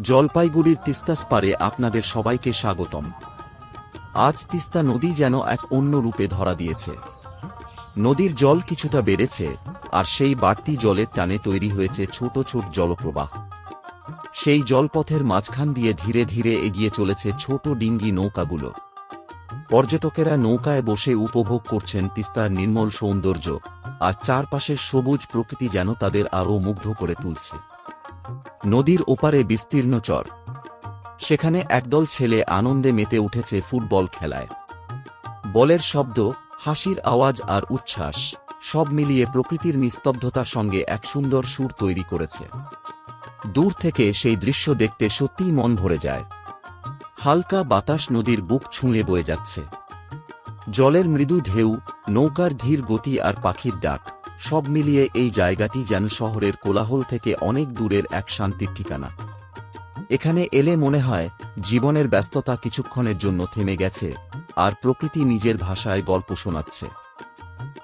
জলপাইগুড়ির তিস্তাস পারে আপনাদের সবাইকে স্বাগতম। আজ তিস্তা নদী যেন এক অন্য রূপে ধরা দিয়েছে। নদীর জল কিছুটা বেড়েছে, আর সেই বাড়তি জলের টানে তৈরি হয়েছে ছোট ছোট জলপ্রবাহ। সেই জলপথের মাঝখান দিয়ে ধীরে ধীরে এগিয়ে চলেছে ছোট ডিঙ্গি নৌকাগুলো। পর্যটকেরা নৌকায় বসে উপভোগ করছেন তিস্তার নির্মল সৌন্দর্য, আর চারপাশের সবুজ প্রকৃতি যেন তাদের আরও মুগ্ধ করে তুলছে। নদীর ওপারে বিস্তীর্ণ চর, সেখানে একদল ছেলে আনন্দে মেতে উঠেছে ফুটবল খেলায়। বলের শব্দ, হাসির আওয়াজ আর উচ্ছ্বাস সব মিলিয়ে প্রকৃতির নিস্তব্ধতার সঙ্গে এক সুন্দর সুর তৈরি করেছে। দূর থেকে সেই দৃশ্য দেখতে সত্যিই মন ভরে যায়। হালকা বাতাস নদীর বুক ছুঁয়ে বয়ে যাচ্ছে। জলের মৃদু ঢেউ, নৌকার ধীর গতি আর পাখির ডাক, সব মিলিয়ে এই জায়গাটি যেন শহরের কোলাহল থেকে অনেক দূরের এক শান্তির ঠিকানা। এখানে এলে মনে হয় জীবনের ব্যস্ততা কিছুক্ষণের জন্য থেমে গেছে, আর প্রকৃতি নিজের ভাষায় গল্প শোনাচ্ছে।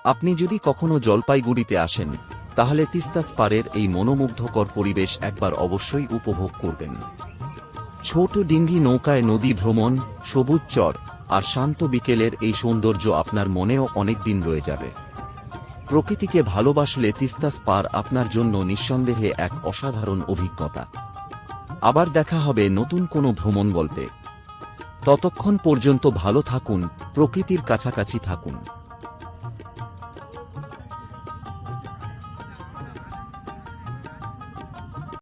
আপনি যদি কখনো জলপাইগুড়িতে আসেন, তাহলে তিস্তাস পাড়ের এই মনোমুগ্ধকর পরিবেশ একবার অবশ্যই উপভোগ করবেন। ছোট ডিঙ্গি নৌকায় নদী ভ্রমণ, সবুজ চর আর শান্ত বিকেলের এই সৌন্দর্য আপনার মনেও অনেকদিন রয়ে যাবে। প্রকৃতিকে ভালোবাসলে তিস্তাস পাড় আপনার জন্য নিঃসন্দেহে এক অসাধারণ অভিজ্ঞতা। আবার দেখা হবে নতুন কোনো ভ্রমণ গল্পে। ততক্ষণ পর্যন্ত ভালো থাকুন, প্রকৃতির কাছাকাছি থাকুন।